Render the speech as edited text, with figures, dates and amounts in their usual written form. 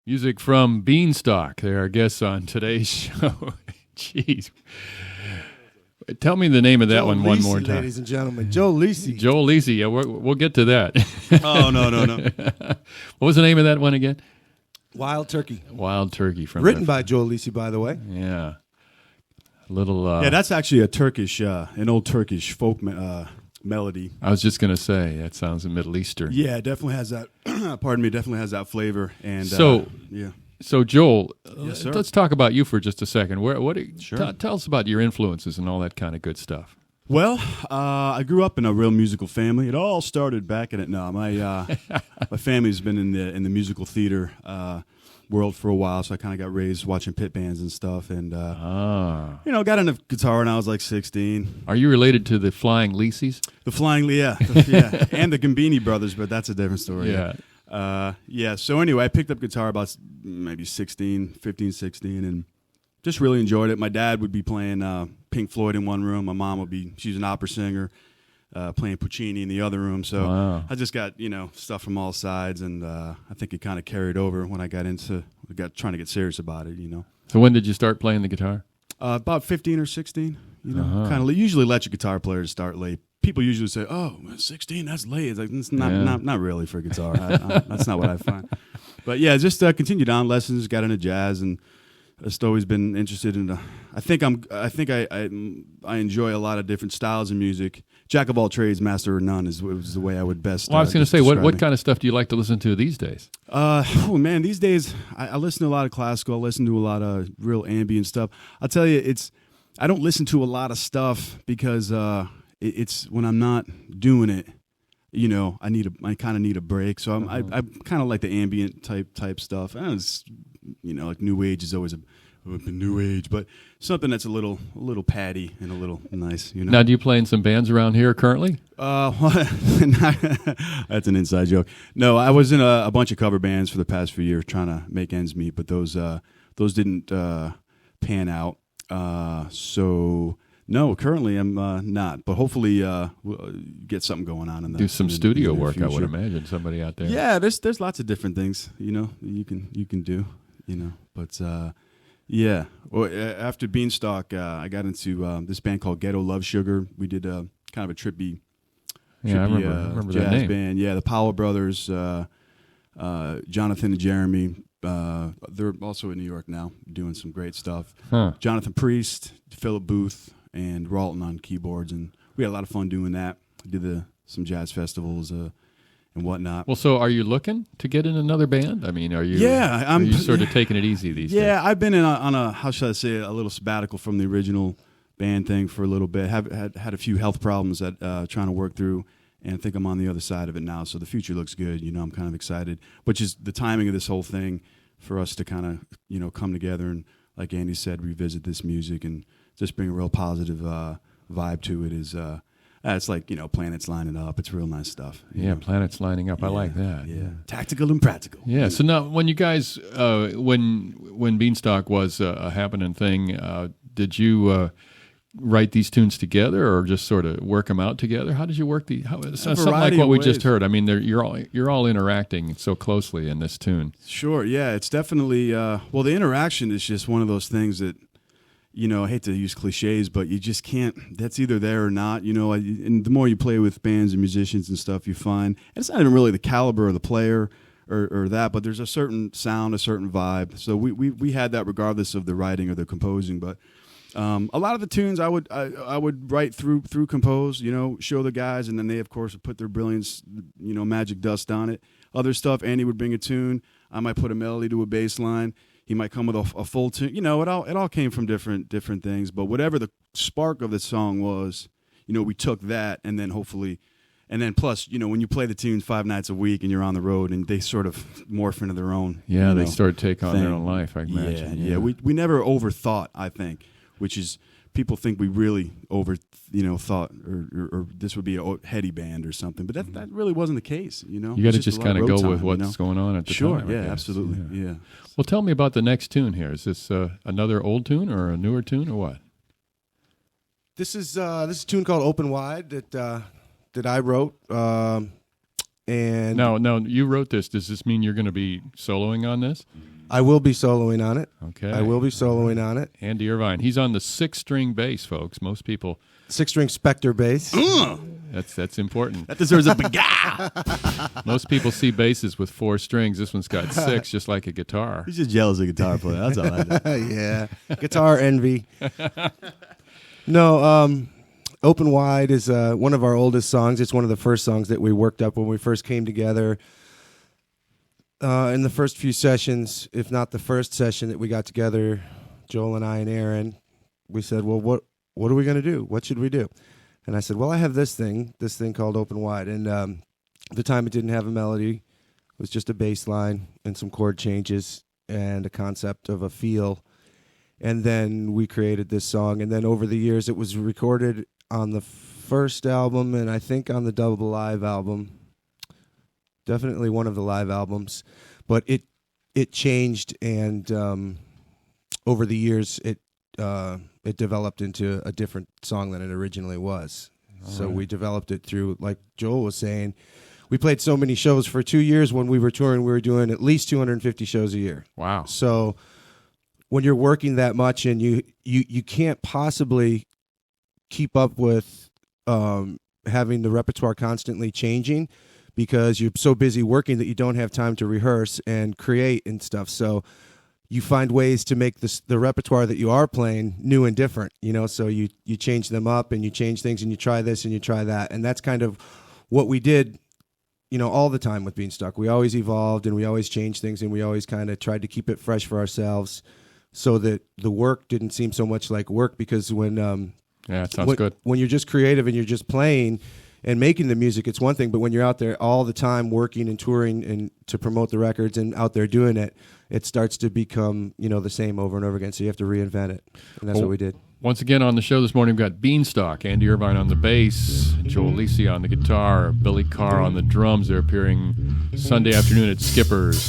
Music from BEANSTALK. They're our guests on today's show. Jeez. Tell me the name of that Joe one Lisi, one more time. Ladies and gentlemen, Joe Lisi. Joe Lisi. Yeah, we'll get to that. Oh, no. What was the name of that one again? Wild Turkey. Wild Turkey. Written by Joe Lisi, by the way. Yeah. A little. Yeah, that's actually a Turkish, an old Turkish folk melody. I was just going to say, that sounds Middle Eastern. Yeah, it definitely has that, pardon me, definitely has that flavor. And yeah. So, Joel, Yes, sir. let's talk about you for just a second. Sure. Tell us about your influences and all that kind of good stuff. Well, I grew up in a real musical family. It all started back in it. No, my family's been in the musical theater world for a while, so I kind of got raised watching pit bands and stuff, and got into guitar when I was like 16. Are you related to the Flying Lisis? The Flying, yeah, and the Gambini brothers, but that's a different story. Yeah. So anyway, I picked up guitar about maybe 15, 16, and just really enjoyed it. My dad would be playing Pink Floyd in one room. My mom she's an opera singer, playing Puccini in the other room. So Wow. I just got, stuff from all sides, and I think it kind of carried over when I got trying to get serious about it, So when did you start playing the guitar? About 15 or 16, kind of usually let your guitar players start late. People usually say, "Oh, 16, that's late." It's like it's not really for guitar. That's not what I find. But yeah, just continued on lessons, got into jazz, and just always been interested in. I think I enjoy a lot of different styles of music. Jack of all trades, master of none is the way I would best. Well, I was going to say, what describe me. kind of stuff do you like to listen to these days? Oh man, these days I listen to a lot of classical. I listen to a lot of real ambient stuff. I'll tell you, I don't listen to a lot of stuff because it's when I'm not doing it. I kind of need a break. So I kind of like the ambient type stuff. And it's, like new age is always a new age, but something that's a little patty and a little nice. Now, do you play in some bands around here currently? That's an inside joke. No, I was in a bunch of cover bands for the past few years trying to make ends meet, but those didn't pan out. So no, currently I'm not, but hopefully we'll get something going on in the do some studio in the work. I would future. imagine somebody out there. Yeah, there's lots of different things you can do, but. Yeah. Well, after BEANSTALK, I got into this band called Ghetto Love Sugar. We did kind of a trippy I remember jazz that name. band. Yeah, the Powell brothers, Jonathan and Jeremy. They're also in New York now, doing some great stuff. Huh. Jonathan Priest, Philip Booth, and Ralton on keyboards, and we had a lot of fun doing that. Did some jazz festivals and whatnot. Well, so are you looking to get in another band? I mean, are you? Yeah, are you sort of taking it easy these days? Yeah, I've been on a how should I say a little sabbatical from the original band thing for a little bit. Had a few health problems that trying to work through, and I think I'm on the other side of it now. So the future looks good. I'm kind of excited. Which is the timing of this whole thing for us to kind of come together and, like Andy said, revisit this music and just bring a real positive vibe to it. Is it's like planets lining up. It's real nice stuff. Yeah, planets lining up. I like that. Yeah, tactical and practical. Yeah. So now, when you guys, when BEANSTALK was a happening thing, did you write these tunes together, or just sort of work them out together? How did you work something like what we just heard? I mean, you're all interacting so closely in this tune. Sure. Yeah, it's definitely. Well, the interaction is just one of those things that. I hate to use cliches, but you just can't. That's either there or not. And the more you play with bands and musicians and stuff, you find, and it's not even really the caliber of the player or that, but there's a certain sound, a certain vibe. So we had that regardless of the writing or the composing. But a lot of the tunes I would write through compose. Show the guys, and then they of course would put their brilliance, magic dust on it. other stuff. Andy would bring a tune. I might put a melody to a bass line. He might come with a full tune. It all came from different things. But whatever the spark of the song was, we took that and then hopefully. And then plus, when you play the tunes 5 nights a week and you're on the road and they sort of morph into their own. Yeah, they start to take on their own life, I imagine. Yeah. We never overthought, I think, which is people think we really thought or this would be a heady band or something. But that really wasn't the case, You got to just kind of go with what's going on at the time. Sure, yeah, absolutely, yeah. Well, tell me about the next tune here. Is this another old tune or a newer tune or what? This is a tune called "Open Wide" that I wrote. And no, you wrote this. Does this mean you're going to be soloing on this? I will be soloing on it. Okay. I will be soloing on it. Andy Irvine. He's on the 6-string bass, folks. Most people 6-string Spectre bass. That's important. That deserves a baga. Most people see basses with 4 strings. This one's got 6, just like a guitar. He's just jealous of guitar player. That's all I know. Yeah. Guitar envy. No, Open Wide is one of our oldest songs. It's one of the first songs that we worked up when we first came together. In the first few sessions, if not the first session that we got together, Joel and I and Aaron, we said, well, what are we going to do? What should we do? And I said, well, I have this thing called Open Wide. And at the time it didn't have a melody. It was just a bass line and some chord changes and a concept of a feel. And then we created this song. And then over the years, it was recorded on the first album and I think on the double live album. Definitely one of the live albums. But it changed, and over the years, it developed into a different song than it originally was. So we developed it through, like Joel was saying, we played so many shows. For 2 years when we were touring, we were doing at least 250 shows a year. Wow. So when you're working that much and you can't possibly keep up with having the repertoire constantly changing because you're so busy working that you don't have time to rehearse and create and stuff. So you find ways to make the repertoire that you are playing new and different, so you change them up and you change things and you try this and you try that. And that's kind of what we did, all the time with Beanstalk. We always evolved and we always changed things and we always kind of tried to keep it fresh for ourselves so that the work didn't seem so much like work, because when it sounds good. When you're just creative and you're just playing and making the music, it's one thing, but when you're out there all the time working and touring and to promote the records and out there doing it, it starts to become, the same over and over again. So you have to reinvent it, and that's what we did. Once again on the show this morning, we've got Beanstalk, Andy Irvine on the bass, Joel Lisi on the guitar, Billy Carr on the drums. They're appearing Sunday afternoon at Skipper's.